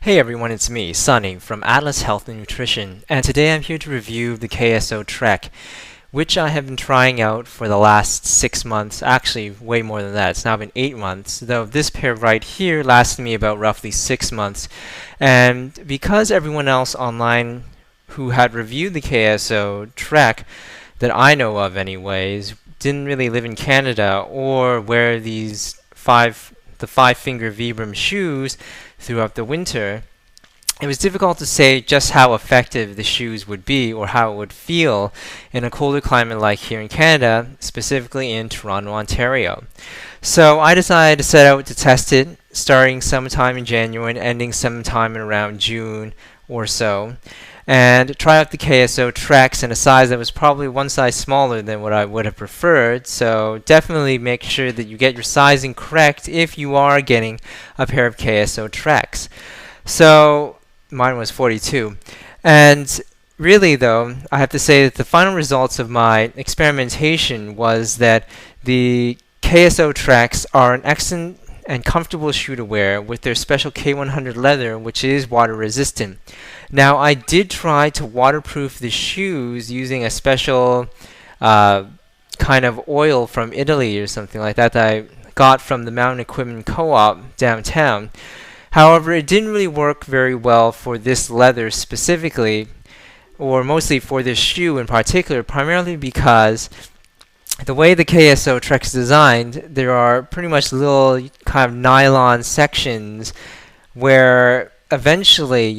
Hey everyone, it's me, Sunny, from Atlas Health and Nutrition, and today I'm here to review the KSO Trek, which I have been trying out for the last 6 months, actually way more than that. It's now been 8 months, though this pair right here lasted me about roughly 6 months. And because everyone else online who had reviewed the KSO Trek, that I know of anyways, didn't really live in Canada or wear the five-finger Vibram shoes throughout the winter, it was difficult to say just how effective the shoes would be or how it would feel in a colder climate like here in Canada, specifically in Toronto, Ontario. So I decided to set out to test it, starting sometime in January and ending sometime in around June or so, and try out the KSO Treks in a size that was probably one size smaller than what I would have preferred. So definitely make sure that you get your sizing correct if you are getting a pair of KSO Treks. So mine was 42. And really though, I have to say that the final results of my experimentation was that the KSO Treks are an excellent and comfortable shoe to wear with their special K100 leather, which is water resistant. Now, I did try to waterproof the shoes using a special kind of oil from Italy or something like that I got from the Mountain Equipment Co-op downtown. However, it didn't really work very well for this leather specifically, or mostly for this shoe in particular, primarily because the way the KSO Trek is designed, there are pretty much little kind of nylon sections where eventually,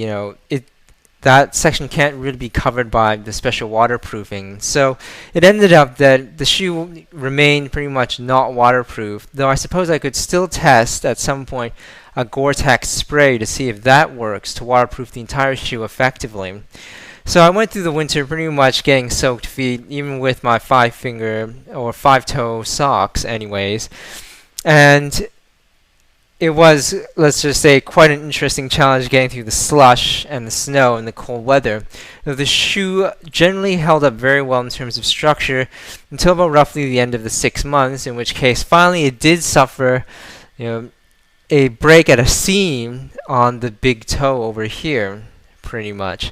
that section can't really be covered by the special waterproofing. So it ended up that the shoe remained pretty much not waterproof, though I suppose I could still test at some point a Gore-Tex spray to see if that works to waterproof the entire shoe effectively. So I went through the winter pretty much getting soaked feet, even with my 5-finger or 5-toe socks anyways. And it was, let's just say, quite an interesting challenge getting through the slush and the snow and the cold weather. Now, the shoe generally held up very well in terms of structure until about roughly the end of the 6 months, in which case finally it did suffer, a break at a seam on the big toe over here, pretty much.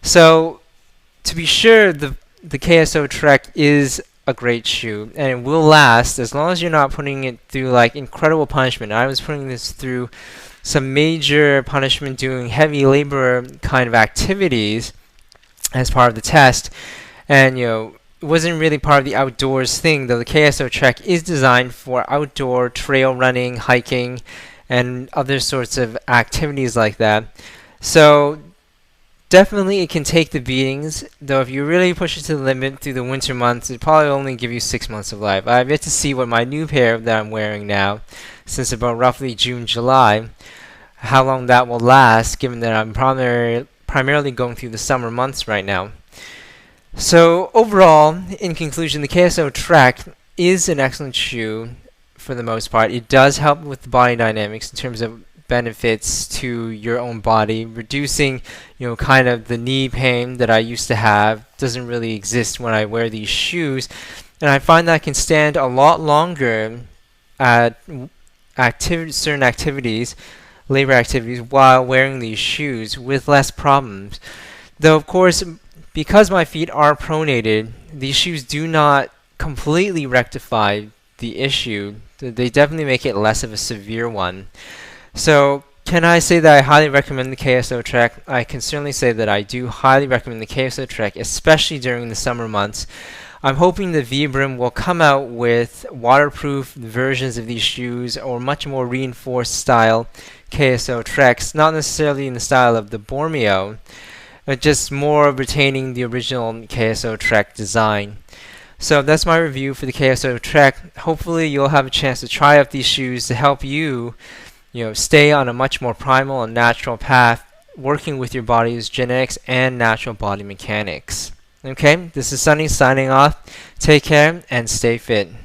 So, to be sure, the KSO Trek is a great shoe, and it will last as long as you're not putting it through like incredible punishment. I was putting this through some major punishment, doing heavy labor kind of activities as part of the test, and it wasn't really part of the outdoors thing, though the KSO Trek is designed for outdoor trail running, hiking, and other sorts of activities like that. So definitely it can take the beatings, though if you really push it to the limit through the winter months, it'd probably only give you 6 months of life. I've yet to see what my new pair that I'm wearing now, since about roughly June, July, how long that will last, given that I'm primarily going through the summer months right now. So overall, in conclusion, the KSO Trek is an excellent shoe for the most part. It does help with the body dynamics in terms of benefits to your own body, reducing kind of the knee pain that I used to have doesn't really exist when I wear these shoes, and I find that I can stand a lot longer at certain activities, labor activities, while wearing these shoes with less problems. Though of course, because my feet are pronated, these shoes do not completely rectify the issue. They definitely make it less of a severe one. So, can I say that I highly recommend the KSO Trek? I can certainly say that I do highly recommend the KSO Trek, especially during the summer months. I'm hoping that Vibram will come out with waterproof versions of these shoes or much more reinforced style KSO Treks, not necessarily in the style of the Bormeo, but just more retaining the original KSO Trek design. So that's my review for the KSO Trek. Hopefully you'll have a chance to try out these shoes to help you stay on a much more primal and natural path, working with your body's genetics and natural body mechanics. Okay, this is Sunny signing off. Take care and stay fit.